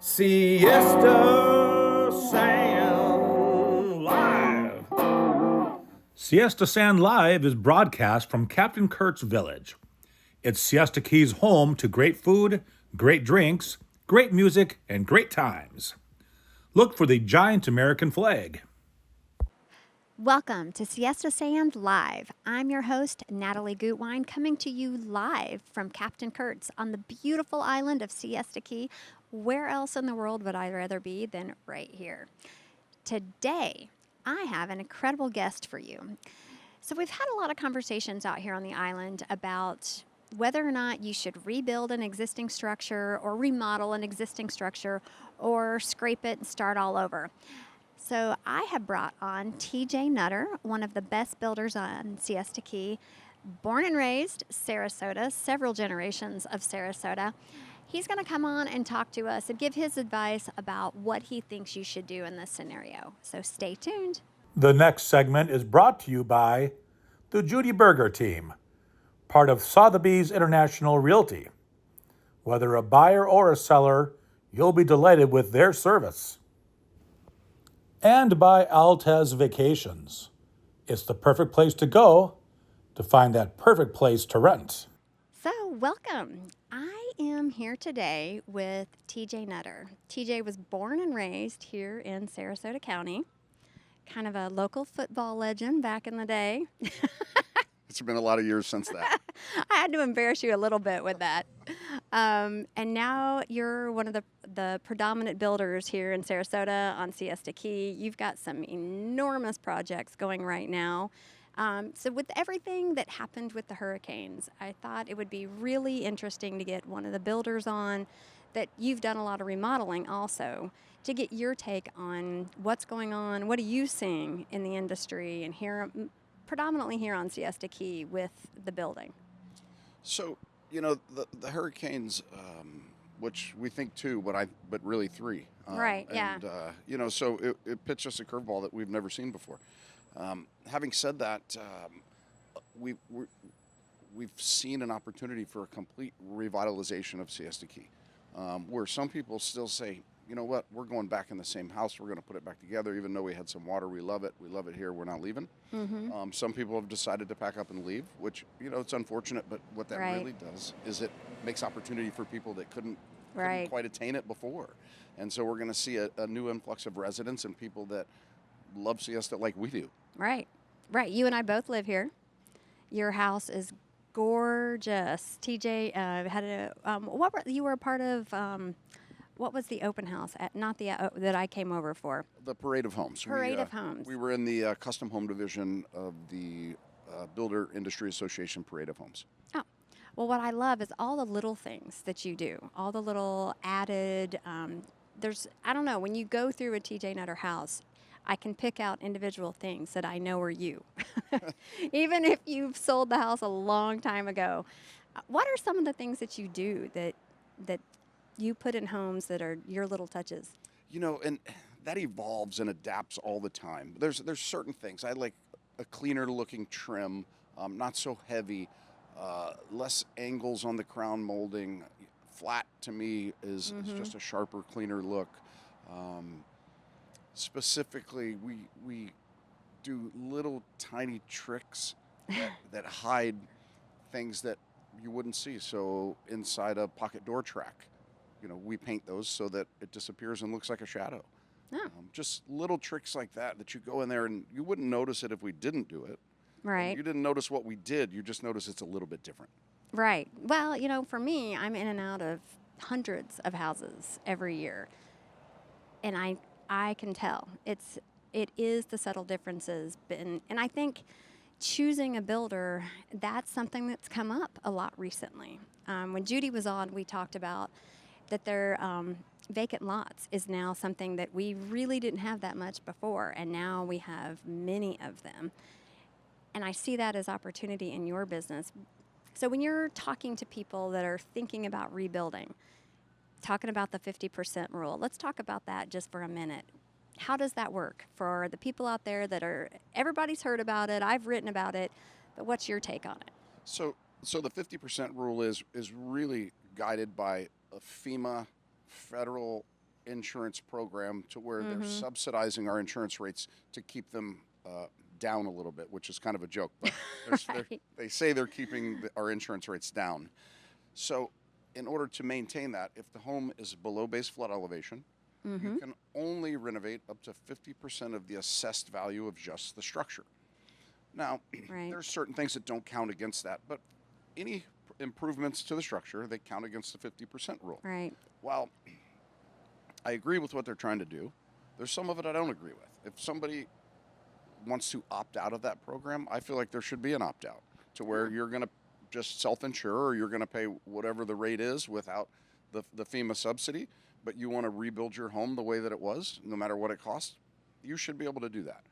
Siesta Sand Live. Siesta Sand Live is broadcast from Captain Kurt's Village. It's Siesta Key's home to great food, great drinks, great music, and great times. Look for the giant American flag. Welcome to Siesta Sand Live. I'm your host, Natalie Gutwein, coming to you live from Captain Kurt's on the beautiful island of Siesta Key. Where else in the world would I rather be than right here? Today, I have an incredible guest for you. So, we've had a lot of conversations out here on the island about whether or not you should rebuild an existing structure or remodel an existing structure or scrape it and start all over. So I have brought on TJ Nutter, one of the best builders on Siesta Key, born and raised Sarasota, several generations of Sarasota. He's going to come on and talk to us and give his advice about what he thinks you should do in this scenario. So stay tuned. The next segment is brought to you by the Judy Berger team, part of Sotheby's International Realty. Whether a buyer or a seller, you'll be delighted with their service. And by Altez Vacations. It's the perfect place to go to find that perfect place to rent. So, welcome. I am here today with TJ Nutter. TJ was born and raised here in Sarasota County, kind of a local football legend back in the day. It's been a lot of years since that. I had to embarrass you a little bit with that. And now you're one of the predominant builders here in Sarasota on Siesta Key. You've got some enormous projects going right now. So with everything that happened with the hurricanes, I thought it would be really interesting to get one of the builders on that you've done a lot of remodeling also, to get your take on what's going on, what are you seeing in the industry and here, predominantly here on Siesta Key with the building. So, the hurricanes, which we think two, but really three. Right, yeah. And, so it pitched us a curveball that we've never seen before. Having said that, we've seen an opportunity for a complete revitalization of Siesta Key, where some people still say, you know what, we're going back in the same house. We're going to put it back together. Even though we had some water, we love it. We love it here. We're not leaving. Mm-hmm. Some people have decided to pack up and leave, which, it's unfortunate. But what that really does is it makes opportunity for people that couldn't quite attain it before. And so we're going to see a new influx of residents and people that love Siesta like we do. Right. You and I both live here. Your house is gorgeous. TJ had you were a part of. What was the open house at? Not the that I came over for. The Parade of Homes. Parade of Homes. We were in the custom home division of the Builder Industry Association Parade of Homes. Oh, well, what I love is all the little things that you do. All the little added. I don't know, when you go through a TJ Nutter house, I can pick out individual things that I know are you, even if you've sold the house a long time ago. What are some of the things that you do that you put in homes that are your little touches? And that evolves and adapts all the time. There's certain things. I like a cleaner looking trim, not so heavy, less angles on the crown molding. Flat to me is just a sharper, cleaner look. Specifically, we do little tiny tricks that hide things that you wouldn't see. So inside a pocket door track, we paint those so that it disappears and looks like a shadow. Oh. Just little tricks like that you go in there and you wouldn't notice it if we didn't do it. Right. You didn't notice what we did. You just notice it's a little bit different. Right. Well, for me, I'm in and out of hundreds of houses every year. And I can tell. It is the subtle differences. And I think choosing a builder, that's something that's come up a lot recently. When Judy was on, we talked about that their vacant lots is now something that we really didn't have that much before, and now we have many of them. And I see that as opportunity in your business. So when you're talking to people that are thinking about rebuilding, talking about the 50% rule, let's talk about that just for a minute. How does that work for the people out there everybody's heard about it, I've written about it, but what's your take on it? So the 50% rule is really guided by a FEMA federal insurance program to where they're subsidizing our insurance rates to keep them down a little bit, which is kind of a joke, but they say they're keeping our insurance rates down. So in order to maintain that, if the home is below base flood elevation, you can only renovate up to 50% of the assessed value of just the structure. Now, there's certain things that don't count against that, but any improvements to the structure, they count against the 50% rule. Right. Well, I agree with what they're trying to do. There's some of it I don't agree with. If somebody wants to opt out of that program, I feel like there should be an opt-out to where you're going to just self-insure, or you're going to pay whatever the rate is without the FEMA subsidy, but you want to rebuild your home the way that it was, no matter what it costs, you should be able to do that.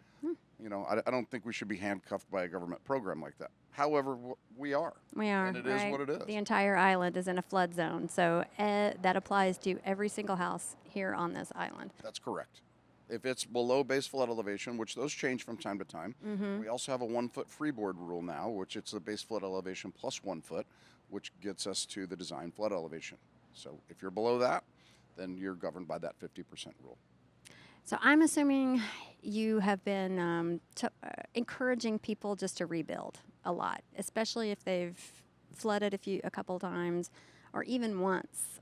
You know, I don't think we should be handcuffed by a government program like that. However, we are. We are. And it is what it is. The entire island is in a flood zone, so that applies to every single house here on this island. That's correct. If it's below base flood elevation, which those change from time to time, we also have a 1 foot freeboard rule now, which it's the base flood elevation plus 1 foot, which gets us to the design flood elevation. So if you're below that, then you're governed by that 50% rule. So I'm assuming you have been encouraging people just to rebuild a lot, especially if they've flooded a couple of times, or even once.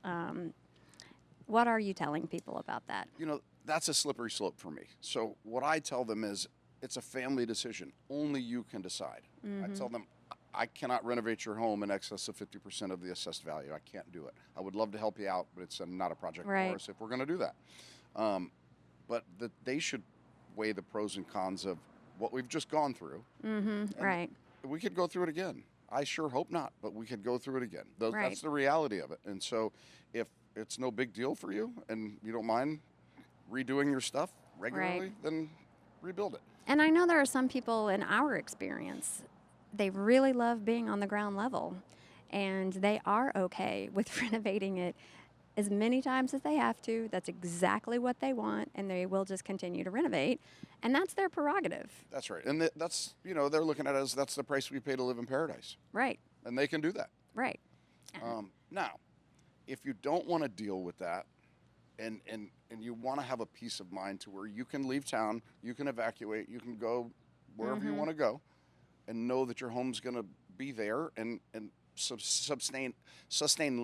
What are you telling people about that? You know, that's a slippery slope for me. So what I tell them is, it's a family decision. Only you can decide. I tell them, I cannot renovate your home in excess of 50% of the assessed value. I can't do it. I would love to help you out, but it's not a project for us if we're going to do that. But they should weigh the pros and cons of what we've just gone through. Right. We could go through it again. I sure hope not, but we could go through it again. That's the reality of it. And so if it's no big deal for you and you don't mind redoing your stuff regularly, then rebuild it. And I know there are some people in our experience, they really love being on the ground level, and they are okay with renovating it as many times as they have to. That's exactly what they want, and they will just continue to renovate, and that's their prerogative. That's right. And that's, you know, they're looking at it as that's the price we pay to live in paradise. Right. And they can do that. Right. Now, if you don't want to deal with that, and you want to have a peace of mind to where you can leave town, you can evacuate, you can go wherever you want to go, and know that your home's going to be there and sustain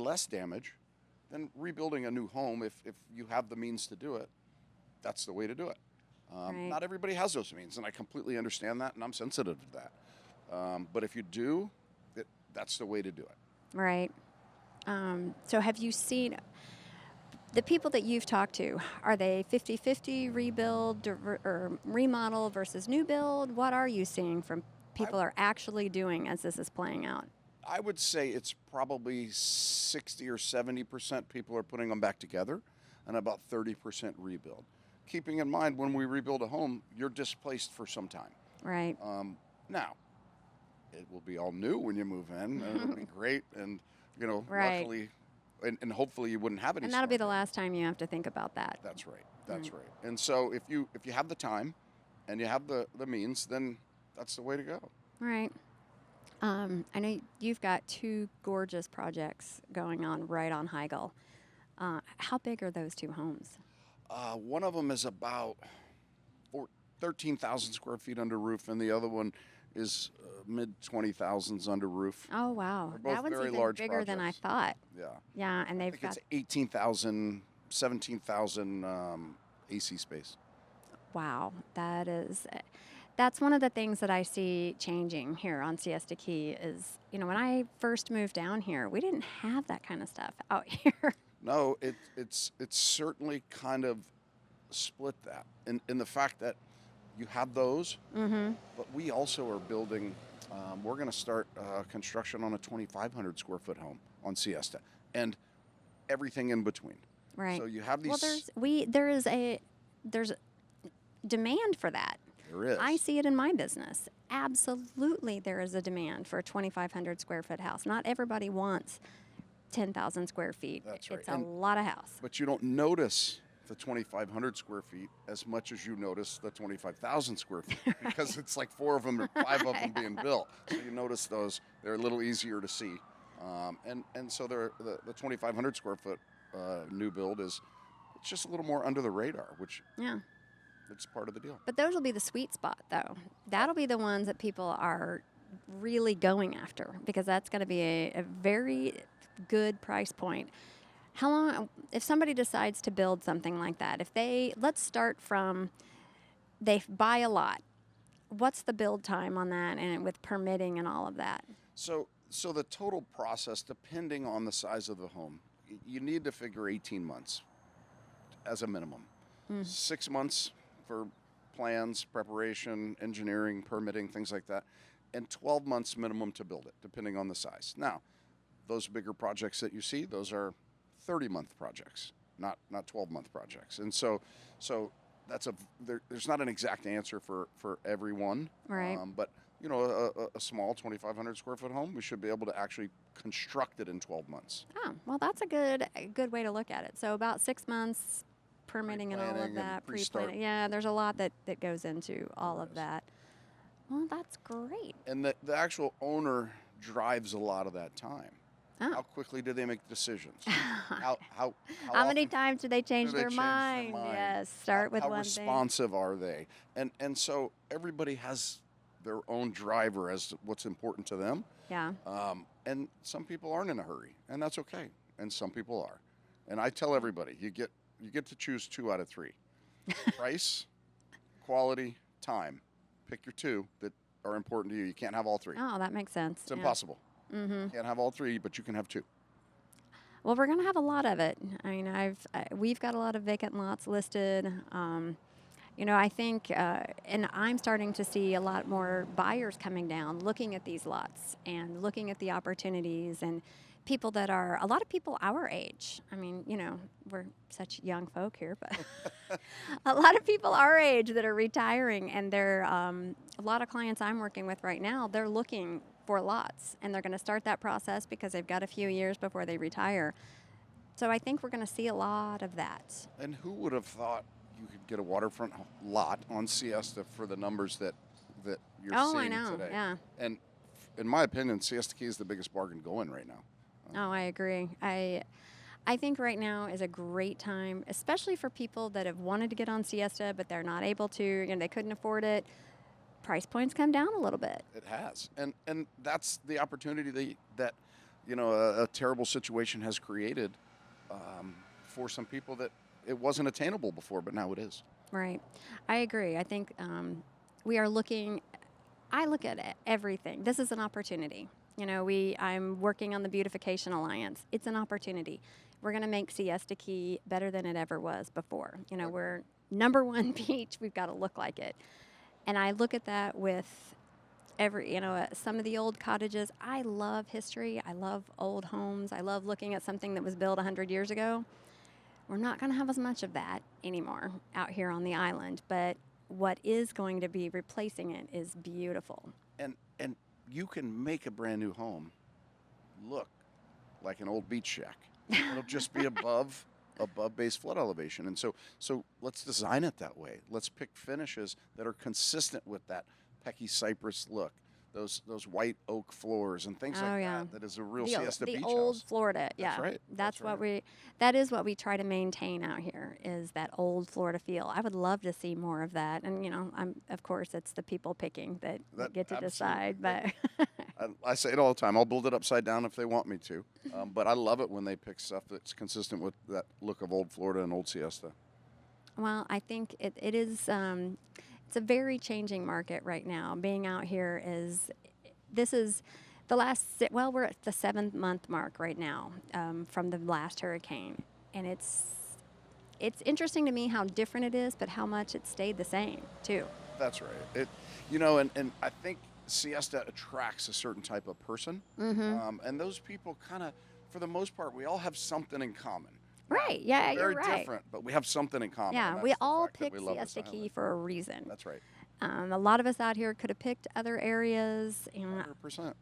less damage, then rebuilding a new home, if you have the means to do it, that's the way to do it. Not everybody has those means, and I completely understand that, and I'm sensitive to that. But if you do, that's the way to do it. Right. So have you seen the people that you've talked to, are they 50-50 rebuild or remodel versus new build? What are you seeing from people are actually doing as this is playing out? I would say it's probably 60 or 70% people are putting them back together, and about 30% rebuild. Keeping in mind, when we rebuild a home, you're displaced for some time. Right. Now, it will be all new when you move in, and it'll be great, and, you know, luckily, and hopefully you wouldn't have any. And that'll be the last time you have to think about that. That's right. That's right. And so if you have the time and you have the means, then that's the way to go. Right. I know you've got 2 gorgeous projects going on right on Heigl. How big are those 2 homes? One of them is about 13,000 square feet under roof, and the other one is mid-20,000s under roof. Oh, wow. They're both That one's very even large bigger than I projects. thought. Yeah. Yeah, and I they've think got... it's 18,000, 17,000 AC space. Wow, that's one of the things that I see changing here on Siesta Key is, you know, when I first moved down here, we didn't have that kind of stuff out here. No, it's certainly kind of split that in the fact that you have those, but we also are building, we're going to start construction on a 2,500 square foot home on Siesta and everything in between. Right. So you have these. Well, there's demand for that. There is. I see it in my business. Absolutely, there is a demand for a 2,500 square foot house. Not everybody wants 10,000 square feet. That's right. It's a lot of house. But you don't notice the 2,500 square feet as much as you notice the 25,000 square feet because it's like 4 of them or 5 of them being built. So you notice those; they're a little easier to see. And so the 2,500 square foot new build is it's just a little more under the radar, which Yeah. it's part of the deal. But those will be the sweet spot, though. That'll be the ones that people are really going after because that's going to be a very good price point. How long, if somebody decides to build something like that, let's start from they buy a lot. What's the build time on that and with permitting and all of that? So the total process, depending on the size of the home, you need to figure 18 months as a minimum. 6 months for plans, preparation, engineering, permitting, things like that, and 12 months minimum to build it, depending on the size. Now, those bigger projects that you see, those are 30-month projects, not 12-month projects. And so that's there's not an exact answer for everyone. Right. But you know, a small 2,500 square foot home, we should be able to actually construct it in 12 months. Oh, well, that's a good way to look at it. So about 6 months permitting and all of Pre-planning and that, pre-start. pre-planning. Yeah, there's a lot that goes into all of that. Well, that's great. And the actual owner drives a lot of that time. Oh. How quickly do they make decisions? how How many often times do they change do they their change their mind? mind? Yes, start with how one thing. responsive are they? And so everybody has their own driver as to what's important to them. Yeah. And some people aren't in a hurry, and that's okay. And some people are. And I tell everybody, you get to choose 2 out of 3. Price, quality, time. Pick your 2 that are important to you. You can't have all 3. Oh, that makes sense. It's impossible. Mm-hmm. You can't have all 3, but you can have 2. Well, we're gonna have a lot of it. I mean, we've got a lot of vacant lots listed. You know, I think, and I'm starting to see a lot more buyers coming down, looking at these lots and looking at the opportunities and people that are a lot of people our age. I mean, you know, we're such young folk here, but a lot of people our age that are retiring, and they're a lot of clients I'm working with right now. They're looking for lots, and they're going to start that process because they've got a few years before they retire. So I think we're going to see a lot of that. And who would have thought you could get a waterfront lot on Siesta for the numbers that you're Oh, seeing I know. today? Yeah. And in my opinion, Siesta Key is the biggest bargain going right now. Oh, I agree. I think right now is a great time, especially for people that have wanted to get on Siesta, but they're not able to, you know, they couldn't afford it. Price points come down a little bit. It has, and that's the opportunity that you know a terrible situation has created for some people that it wasn't attainable before, but now it is. Right. I agree. I think we are looking. I look at it, everything. This is an opportunity. You know, I'm working on the Beautification Alliance. It's an opportunity. We're going to make Siesta Key better than it ever was before. You know, we're #1 beach. We've got to look like it. And I look at that with some of the old cottages. I love history. I love old homes. I love looking at something that was built 100 years ago. We're not going to have as much of that anymore out here on the island. But what is going to be replacing it is beautiful. And you can make a brand new home look like an old beach shack. It'll just be above base flood elevation. And so let's design it that way. Let's pick finishes that are consistent with that Pecky cypress look, those white oak floors and things like yeah. that. That is a real the Siesta the beach old house. Florida, yeah. That's right. That is what we try to maintain out here is that old Florida feel. I would love to see more of that, and you know, of course it's the people picking that get to decide. But I say it all the time. I'll build it upside down if they want me to, but I love it when they pick stuff that's consistent with that look of old Florida and old Siesta. Well, I think it is. It's a very changing market right now. Being out here this is the we're at the 7th month mark right now from the last hurricane, and it's interesting to me how different it is, but how much it stayed the same too. That's right. And I think Siesta attracts a certain type of person, and those people kind of, for the most part, we all have something in common. Right. Yeah, We're you're right. very different, but we have something in common. Yeah, and we that's the all fact that picked we love this Siesta Key island. for a reason. That's right. A lot of us out here could have picked other areas. 100%.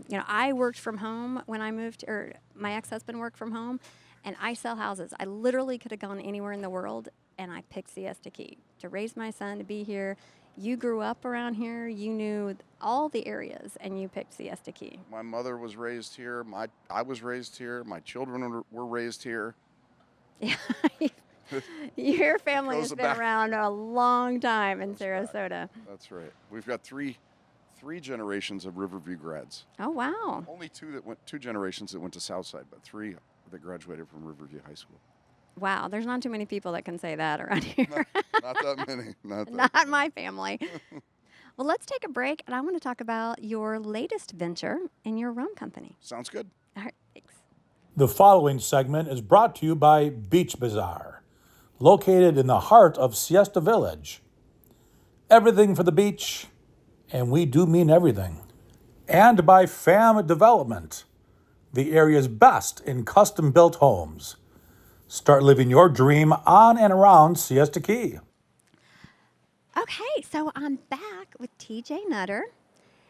You know, I worked from home when I moved, or my ex-husband worked from home, and I sell houses. I literally could have gone anywhere in the world, and I picked Siesta Key to raise my son, to be here. You grew up around here. You knew all the areas, and you picked Siesta Key. My mother was raised here. I was raised here. My children were raised here. Yeah. Your family goes has been back- around a long time in Goes back. Sarasota. That's right. We've got three generations of Riverview grads. Oh, wow. Only two generations that went to Southside, but three that graduated from Riverview High School. Wow, there's not too many people that can say that around here. Not that many. Not my family. Well, let's take a break, and I want to talk about your latest venture in your rum company. Sounds good. All right, thanks. The following segment is brought to you by Beach Bazaar, located in the heart of Siesta Village. Everything for the beach, and we do mean everything. And by FAM Development, the area's best in custom-built homes. Start living your dream on and around Siesta Key. Okay, so I'm back with TJ Nutter,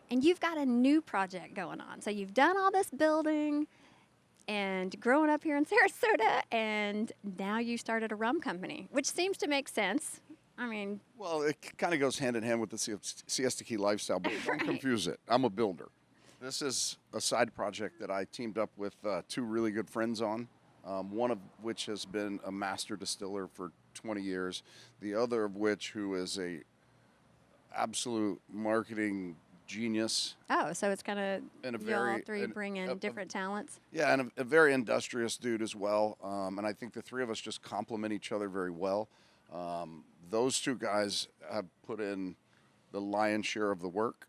and you've got a new project going on. So you've done all this building and growing up here in Sarasota, and now you started a rum company, which seems to make sense. I mean, Well, it kind of goes hand in hand with the Siesta Key lifestyle, but don't confuse it. I'm a builder. This is a side project that I teamed up with two really good friends on, one of which has been a master distiller for 20 years, the other of which who is a absolute marketing genius. oh, so it's kind of And a you all very- three and bring in a- different talents. Yeah, and a very industrious dude as well. And I think the three of us just complement each other very well. Those two guys have put in the lion's share of the work.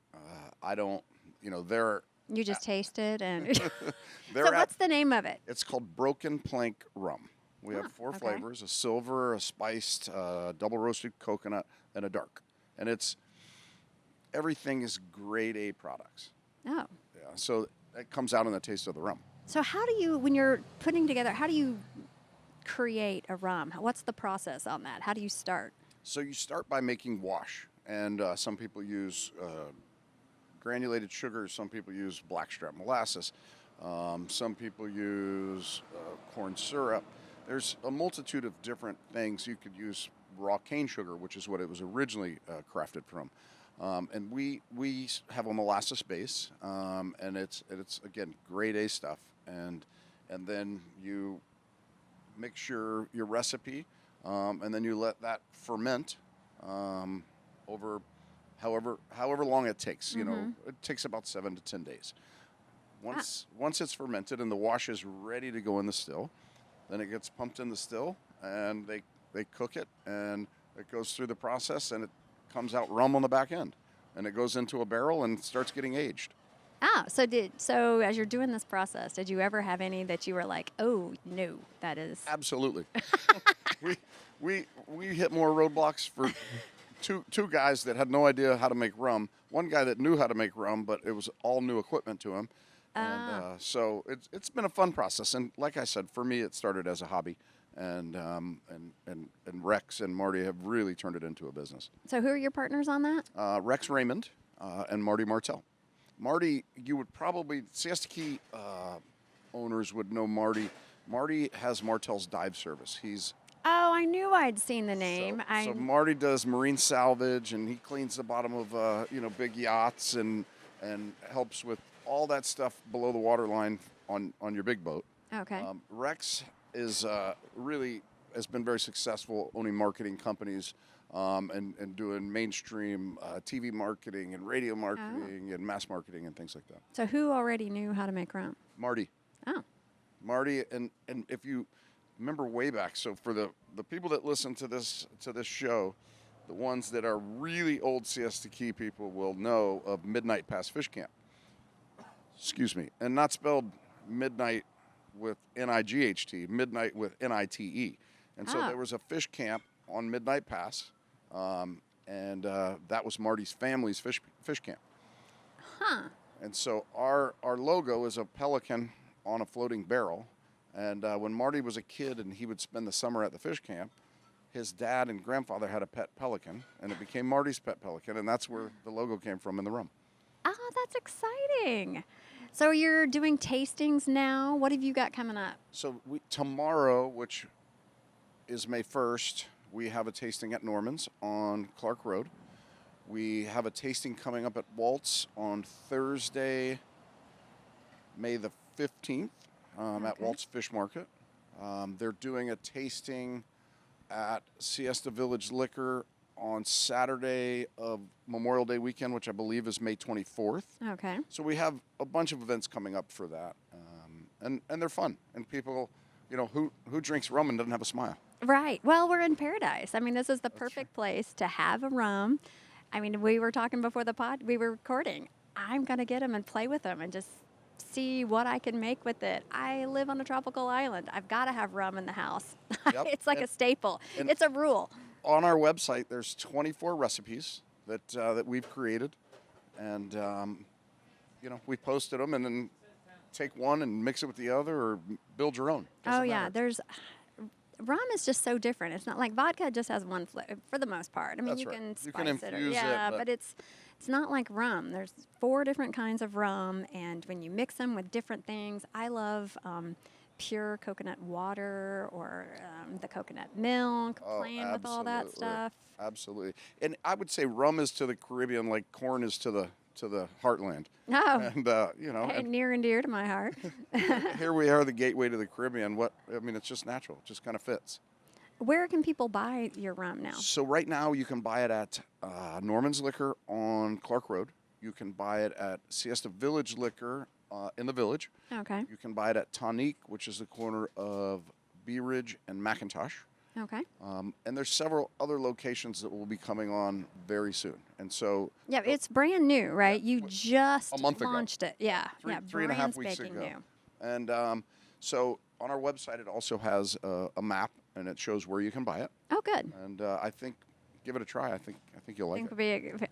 I don't, they're You just tasted, and they're so at, what's the name of it? it's called Broken Plank Rum. We have four okay. flavors: a silver, a spiced, double roasted coconut, and a dark. And everything is grade A products. Oh, Yeah, so it comes out in the taste of the rum. so how do you, when you're putting together, how do you create a rum? What's the process on that? How do you start? So you start by making wash, and some people use granulated sugar. Some people use blackstrap molasses. Some people use corn syrup. There's a multitude of different things. You could use raw cane sugar, which is what it was originally crafted from. And we have a molasses base, and it's again grade A stuff. And then you mix your recipe, and then you let that ferment over however long it takes. It takes about 7 to 10 days. Once it's fermented and the wash is ready to go in the still, then it gets pumped in the still, and they cook it, and it goes through the process, and it comes out rum on the back end, and it goes into a barrel and starts getting aged. Ah, so as you're doing this process, did you ever have any that you were like, oh no, that is Absolutely. we hit more roadblocks for two guys that had no idea how to make rum. One guy that knew how to make rum, but it was all new equipment to him. And so it's been a fun process. And like I said, for me, it started as a hobby. And Rex and Marty have really turned it into a business. So who are your partners on that? Rex Raymond and Marty Martell. Marty, you would probably, Siesta Key owners would know Marty. Marty has Martell's dive service. He's Oh, I knew I'd seen the name. So Marty does marine salvage, and he cleans the bottom of big yachts and helps with all that stuff below the waterline on your big boat. Okay. Rex is really has been very successful owning marketing companies and doing mainstream TV marketing and radio marketing and mass marketing and things like that. So who already knew how to make rum? Marty. Oh. Marty, and if you remember way back, so for the people that listen to this show, the ones that are really old Siesta Key people will know of Midnight Pass Fish Camp. Excuse me, and not spelled midnight with N-I-G-H-T, midnight with N-I-T-E. And so there was a fish camp on Midnight Pass, and that was Marty's family's fish camp. Huh. And so our logo is a pelican on a floating barrel. And when Marty was a kid and he would spend the summer at the fish camp, his dad and grandfather had a pet pelican, and it became Marty's pet pelican, and that's where the logo came from in the rum. Oh, that's exciting. So you're doing tastings now. What have you got coming up? So tomorrow, which is May 1st, we have a tasting at Norman's on Clark Road. We have a tasting coming up at Walt's on Thursday, May the 15th, at Walt's Fish Market. They're doing a tasting at Siesta Village Liquor on Saturday of Memorial Day weekend, which I believe is May 24th. Okay. So we have a bunch of events coming up for that, and they're fun. And people, who drinks rum and doesn't have a smile? Right. Well, we're in paradise. I mean, this is the perfect place to have a rum. I mean, we were talking before we were recording. I'm going to get them and play with them and just see what I can make with it. I live on a tropical island. I've got to have rum in the house. Yep. It's like a staple. It's a rule. On our website, there's 24 recipes that we've created, and we posted them, and then take one and mix it with the other, or build your own. Doesn't matter. Rum is just so different. It's not like vodka just has one flavor for the most part. I mean, That's you right. can You spice can it. infuse it, But it's not like rum. There's 4 different kinds of rum, and when you mix them with different things, I love pure coconut water or the coconut milk, playing with all that stuff. Absolutely. And I would say rum is to the Caribbean like corn is to the heartland. Oh, And hey, near and dear to my heart. here we are, the gateway to the Caribbean. It's just natural. It just kind of fits. Where can people buy your rum now? So right now you can buy it at Norman's Liquor on Clark Road. You can buy it at Siesta Village Liquor in the Village. Okay. You can buy it at Tonique, which is the corner of Bee Ridge and McIntosh. Okay. And there's several other locations that will be coming on very soon. And so Yeah, it's brand new, right? You just a month ago. launched it. Yeah. three and a half weeks spanking ago. new. And so on our website, it also has a map, and it shows where you can buy it. Oh, good. And I think, give it a try. I think you'll like it.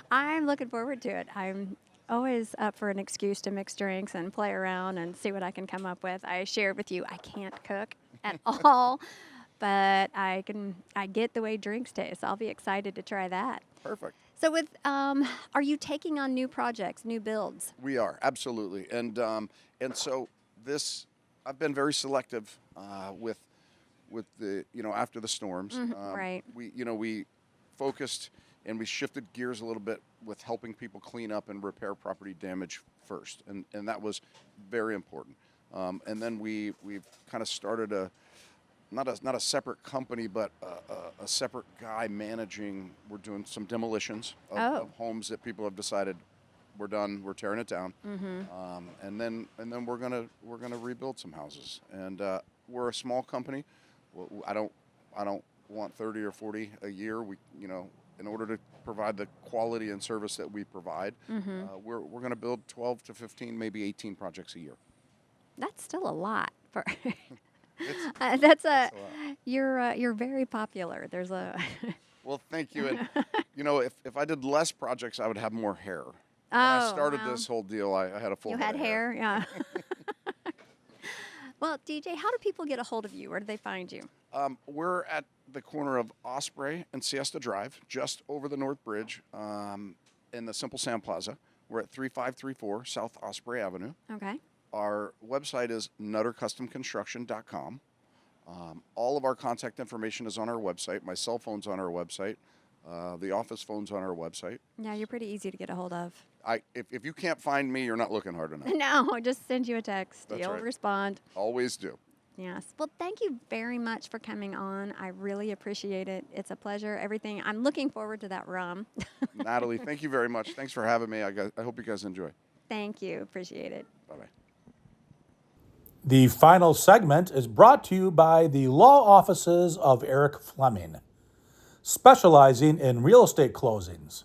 I'm looking forward to it. I'm always up for an excuse to mix drinks and play around and see what I can come up with. I shared with you I can't cook at all, but I get the way drinks taste. I'll be excited to try that. Perfect. So are you taking on new projects, new builds? We are, absolutely. And so I've been very selective with the, after the storms. Right. We focused and we shifted gears a little bit with helping people clean up and repair property damage first. And that was very important. And then we've kind of started not a separate company, but a separate guy managing. We're doing some demolitions of homes that people have decided we're done. We're tearing it down, and then we're gonna rebuild some houses. And we're a small company. I don't want 30 or 40 a year. In order to provide the quality and service that we provide, we're going to build 12 to 15, maybe 18 projects a year. That's still a lot for. That's a lot. You're very popular. There's a. Well, thank you. And if I did less projects, I would have more hair. When Oh, I started this whole deal, I had a full. You head had of hair, yeah. Well, DJ, how do people get a hold of you? Where do they find you? We're at the corner of Osprey and Siesta Drive, just over the North Bridge, in the Simple Sand Plaza. We're at 3534 South Osprey Avenue. Okay. Our website is nuttercustomconstruction.com. All of our contact information is on our website. My cell phone's on our website. The office phone's on our website. Yeah, you're pretty easy to get a hold of. If you can't find me, you're not looking hard enough. No, I just send you a text. That's You'll right. respond. Always do. Yes. Well, thank you very much for coming on. I really appreciate it. It's a pleasure. Everything. I'm looking forward to that rum. Natalie, thank you very much. Thanks for having me. I hope you guys enjoy. Thank you. Appreciate it. Bye-bye. The final segment is brought to you by the law offices of Eric Fleming, specializing in real estate closings.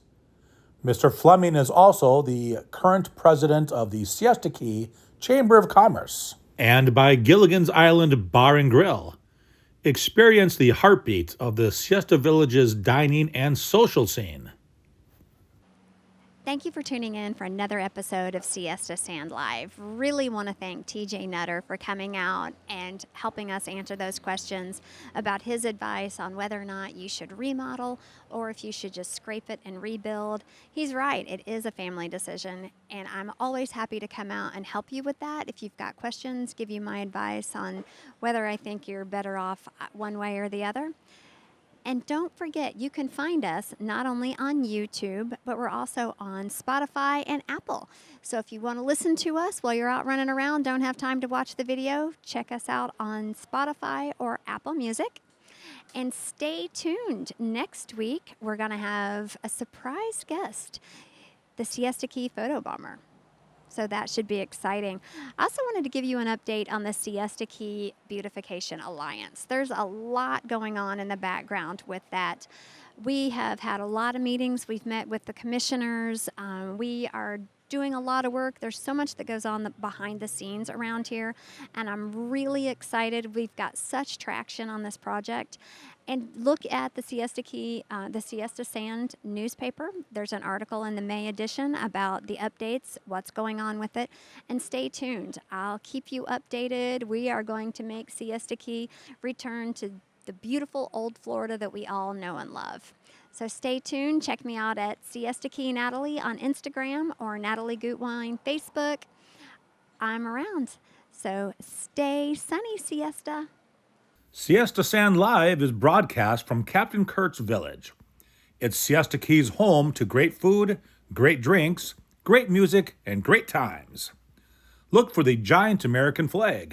Mr. Fleming is also the current president of the Siesta Key Chamber of Commerce. And by Gilligan's Island Bar and Grill. Experience the heartbeat of the Siesta Village's dining and social scene. Thank you for tuning in for another episode of Siesta Sand Live. Really want to thank TJ Nutter for coming out and helping us answer those questions about his advice on whether or not you should remodel or if you should just scrape it and rebuild. He's right, it is a family decision, and I'm always happy to come out and help you with that. If you've got questions, give you my advice on whether I think you're better off one way or the other. And don't forget, you can find us not only on YouTube, but we're also on Spotify and Apple. So if you want to listen to us while you're out running around, don't have time to watch the video, check us out on Spotify or Apple Music. And stay tuned. Next week, we're going to have a surprise guest, the Siesta Key photo bomber. So that should be exciting. I also wanted to give you an update on the Siesta Key Beautification Alliance. There's a lot going on in the background with that. We have had a lot of meetings. We've met with the commissioners. We are doing a lot of work. There's so much that goes on behind the scenes around here, and I'm really excited. We've got such traction on this project. And look at the Siesta Sand newspaper. There's an article in the May edition about the updates, what's going on with it, and stay tuned. I'll keep you updated. We are going to make Siesta Key return to the beautiful old Florida that we all know and love. So stay tuned. Check me out at Siesta Key Natalie on Instagram or Natalie Gutwein Facebook. I'm around. So stay sunny, Siesta. Siesta Sand Live is broadcast from Captain Kurt's Village. It's Siesta Key's home to great food, great drinks, great music, and great times. Look for the giant American flag.